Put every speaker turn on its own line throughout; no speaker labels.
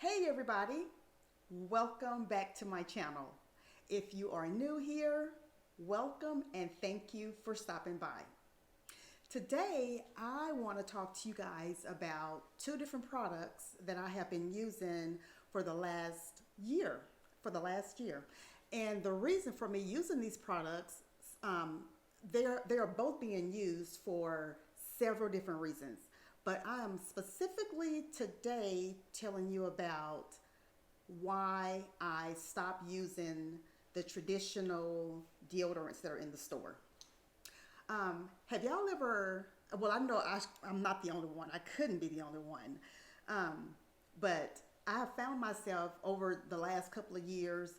Hey everybody, welcome back to my channel. If you are new here, welcome and thank you for stopping by. Today, I want to talk to you guys about two different products that I have been using for the last year. And the reason for me using these products, they are both being used for several different reasons. But I am specifically today telling you about why I stopped using the traditional deodorants that are in the store. Have y'all ever, well, I know I'm not the only one. I couldn't be the only one. But I have found myself over the last couple of years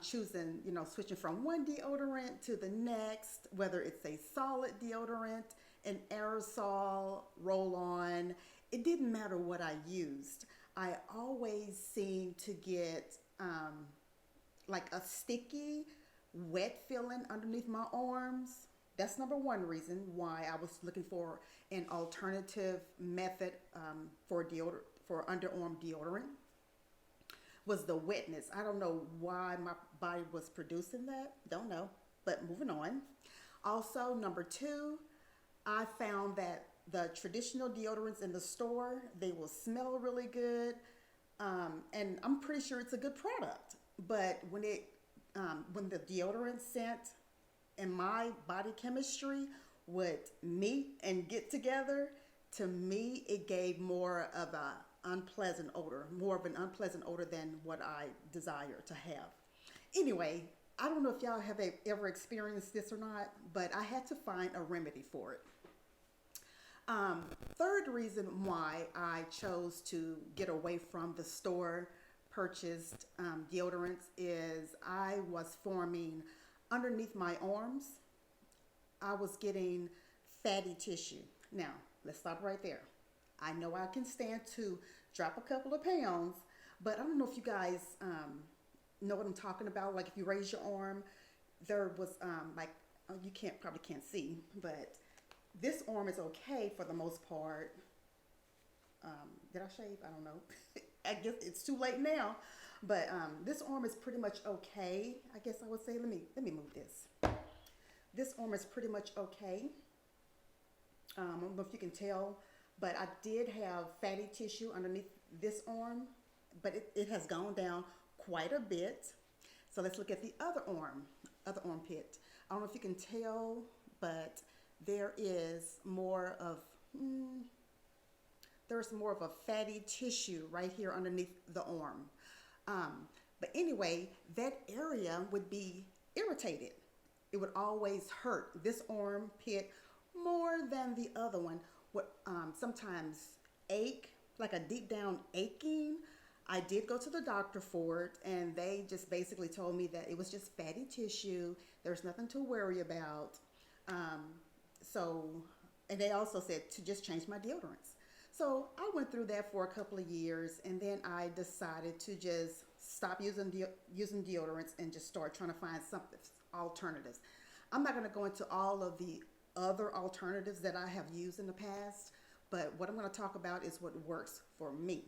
choosing, switching from one deodorant to the next, whether it's a solid deodorant, an aerosol, roll on. It didn't matter what I used. I always seemed to get like a sticky, wet feeling underneath my arms. That's number one reason why I was looking for an alternative method for underarm deodorant was the wetness. I don't know why my body was producing that. Don't know. But moving on. Also, number two, I found that the traditional deodorants in the store, they will smell really good. And I'm pretty sure it's a good product. But when the deodorant scent and my body chemistry would meet and get together, to me, it gave more of an unpleasant odor than what I desire to have. Anyway, I don't know if y'all have ever experienced this or not, but I had to find a remedy for it. Third reason why I chose to get away from the store purchased deodorants is I was forming underneath my arms. I was getting fatty tissue. Now, let's stop right there. I know I can stand to drop a couple of pounds, but I don't know if you guys know what I'm talking about. Like if you raise your arm, there was you probably can't see, but this arm is okay for the most part. Did I shave? I don't know. I guess it's too late now, but this arm is pretty much okay. I guess I would say. Let me move this. This arm is pretty much okay. I don't know if you can tell, but I did have fatty tissue underneath this arm, but it has gone down quite a bit. So let's look at the other armpit. I don't know if you can tell, but there is more of a fatty tissue right here underneath the arm. But anyway, that area would be irritated. It would always hurt. This armpit more than the other one would sometimes ache, like a deep down aching. I did go to the doctor for it, and they just basically told me that it was just fatty tissue. There's nothing to worry about. And they also said to just change my deodorants. So I went through that for a couple of years, and then I decided to just stop using deodorants and just start trying to find something alternatives. I'm not going to go into all of the other alternatives that I have used in the past, but what I'm going to talk about is what works for me.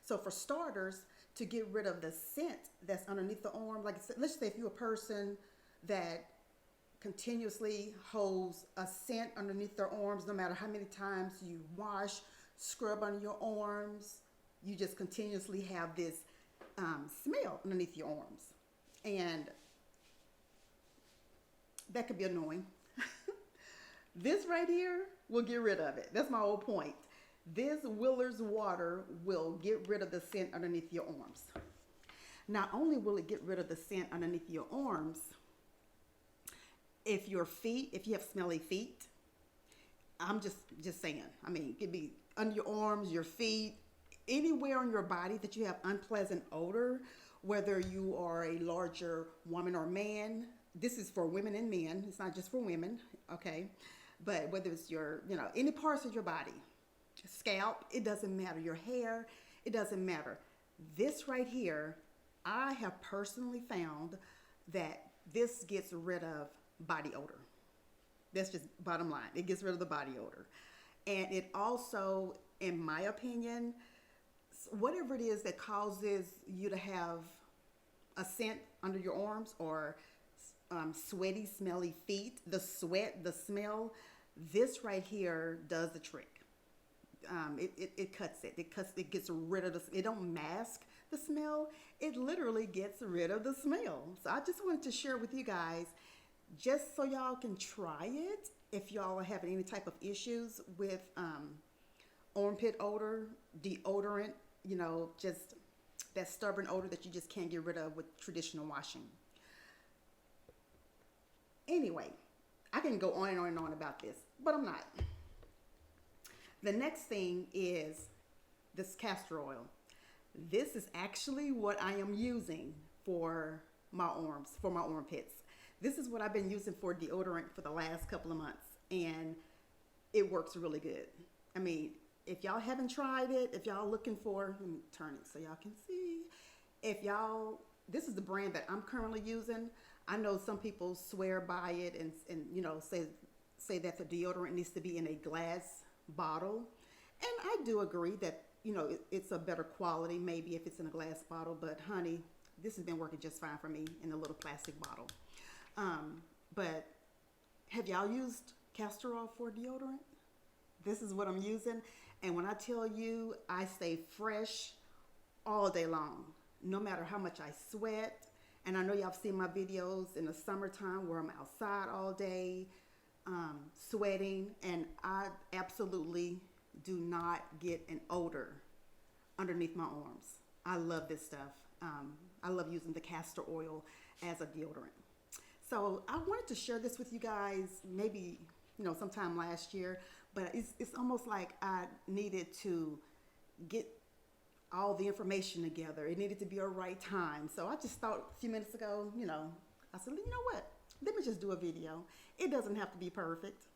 So for starters, to get rid of the scent that's underneath the arm, like let's say if you're a person that continuously holds a scent underneath their arms, no matter how many times you wash, scrub on your arms, you just continuously have this smell underneath your arms. And that could be annoying. This right here will get rid of it. That's my whole point. This Willard's water will get rid of the scent underneath your arms. Not only will it get rid of the scent underneath your arms, if you have smelly feet, I'm just saying. I mean, it could be under your arms, your feet, anywhere on your body that you have unpleasant odor, whether you are a larger woman or man. This is for women and men. It's not just for women, okay? But whether it's your, any parts of your body, scalp, it doesn't matter. Your hair, it doesn't matter. This right here, I have personally found that this gets rid of body odor. That's just bottom line. It gets rid of the body odor. And it also, in my opinion, whatever it is that causes you to have a scent under your arms, or sweaty, smelly feet, the sweat, the smell, this right here does the trick. It cuts it. It gets rid of it don't mask the smell. It literally gets rid of the smell. So I just wanted to share with you guys, just so y'all can try it if y'all are having any type of issues with armpit odor, deodorant, just that stubborn odor that you just can't get rid of with traditional washing. Anyway, I can go on and on and on about this, but I'm not. The next thing is this castor oil. This is actually what I am using for my arms, for my armpits. This is what I've been using for deodorant for the last couple of months, and it works really good. I mean, if y'all haven't tried it, if y'all looking for, let me turn it so y'all can see. This is the brand that I'm currently using. I know some people swear by it and say that the deodorant needs to be in a glass bottle, and I do agree that it's a better quality maybe if it's in a glass bottle, but honey, this has been working just fine for me in a little plastic bottle. But have y'all used castor oil for deodorant? This is what I'm using, and when I tell you, I stay fresh all day long, no matter how much I sweat. And I know y'all have seen my videos in the summertime where I'm outside all day sweating, and I absolutely do not get an odor underneath my arms. I love this stuff. I love using the castor oil as a deodorant. So I wanted to share this with you guys maybe sometime last year, but it's almost like I needed to get all the information together. It needed to be a right time. So I just thought a few minutes ago, I said, you know what? Let me just do a video. It doesn't have to be perfect.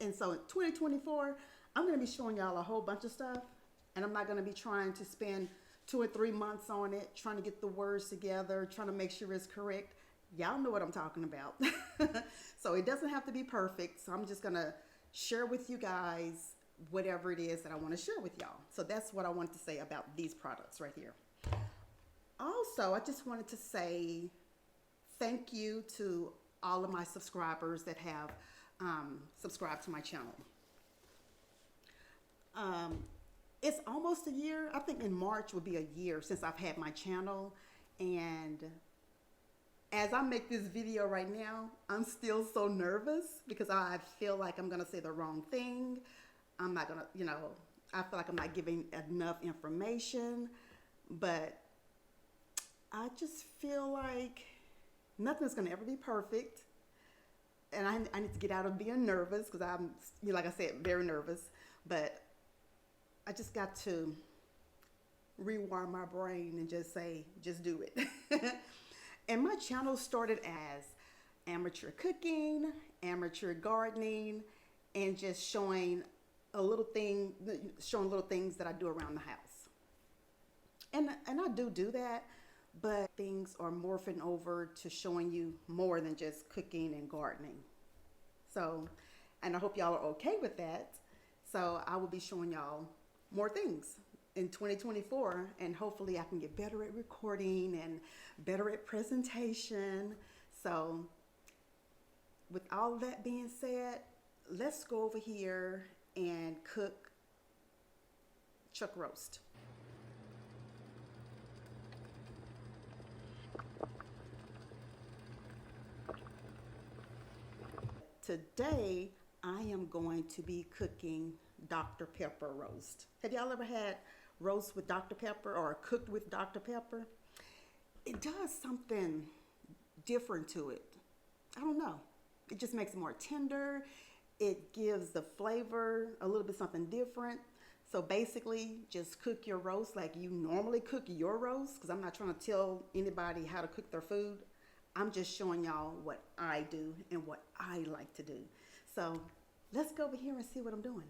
And so in 2024, I'm going to be showing y'all a whole bunch of stuff, and I'm not going to be trying to spend 2 or 3 months on it, trying to get the words together, trying to make sure it's correct. Y'all know what I'm talking about. So it doesn't have to be perfect. So I'm just going to share with you guys whatever it is that I want to share with y'all. So that's what I wanted to say about these products right here. Also, I just wanted to say thank you to all of my subscribers that have subscribed to my channel. It's almost a year. I think in March would be a year since I've had my channel, and as I make this video right now, I'm still so nervous because I feel like I'm gonna say the wrong thing. I'm not gonna, I feel like I'm not giving enough information, but I just feel like nothing's gonna ever be perfect. And I need to get out of being nervous because I'm, like I said, very nervous, but I just got to rewire my brain and just say, just do it. And my channel started as amateur cooking, amateur gardening, and just showing little things that I do around the house. And I do that, but things are morphing over to showing you more than just cooking and gardening. So, and I hope y'all are okay with that. So I will be showing y'all more things in 2024, and hopefully I can get better at recording and better at presentation. So with all that being said, let's go over here and cook chuck roast. Today I am going to be cooking Dr. Pepper roast. Have y'all ever had roast with Dr. Pepper or cooked with Dr. Pepper? It does something different to it. I don't know. It just makes it more tender. It gives the flavor a little bit something different. So basically, just cook your roast like you normally cook your roast, because I'm not trying to tell anybody how to cook their food. I'm just showing y'all what I do and what I like to do. So let's go over here and see what I'm doing.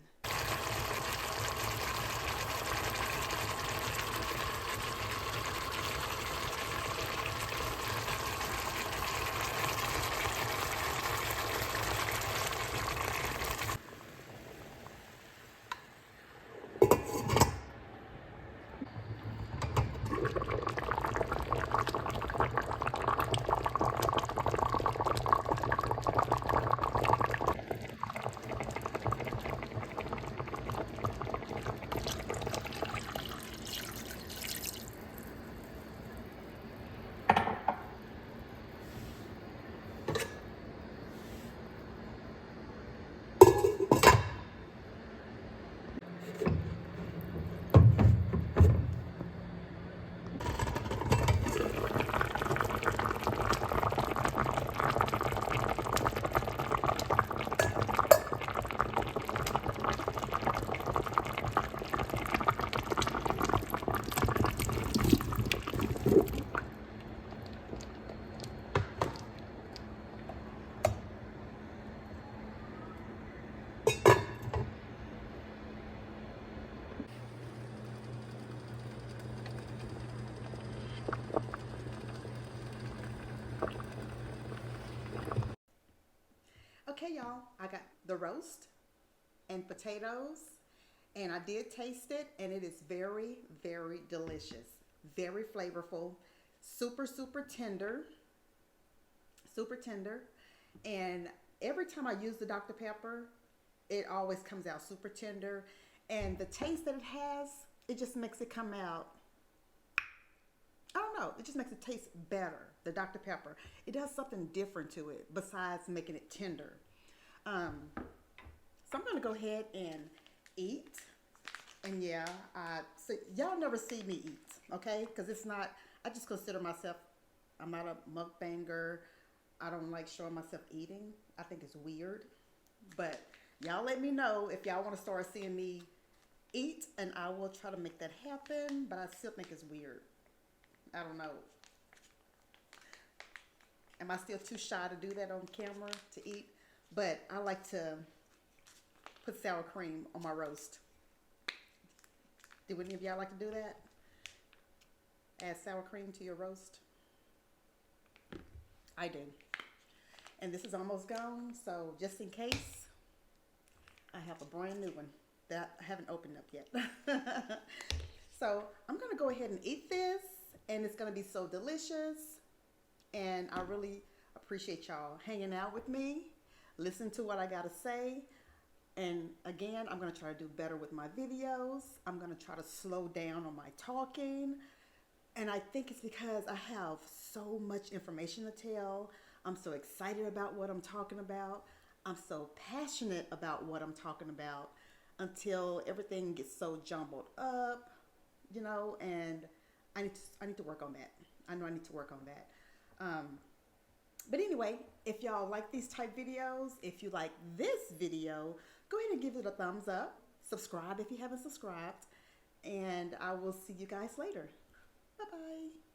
the roast and potatoes, and I did taste it, and it is very, very delicious, very flavorful, super, super tender. And every time I use the Dr. Pepper, it always comes out super tender. And the taste that it has, it just makes it come out, I don't know, it just makes it taste better, the Dr. Pepper. It does something different to it besides making it tender. So I'm gonna go ahead and eat. And yeah, so y'all never see me eat, okay? Because it's not, I just consider myself, I'm not a mukbanger. I don't like showing myself eating. I think it's weird. But y'all let me know if y'all want to start seeing me eat, and I will try to make that happen. But I still think it's weird. I don't know. Am I still too shy to do that on camera to eat? But I like to put sour cream on my roast. Do any of y'all like to do that? Add sour cream to your roast? I do. And this is almost gone, so just in case, I have a brand new one that I haven't opened up yet. So I'm gonna go ahead and eat this, and it's gonna be so delicious. And I really appreciate y'all hanging out with me, listen to what I gotta say. And again, I'm gonna try to do better with my videos. I'm gonna try to slow down on my talking. And I think it's because I have so much information to tell. I'm so excited about what I'm talking about. I'm so passionate about what I'm talking about until everything gets so jumbled up, you know, and I need to work on that. I know I need to work on that. But anyway, if y'all like these type videos, if you like this video, go ahead and give it a thumbs up. Subscribe if you haven't subscribed. And I will see you guys later. Bye-bye.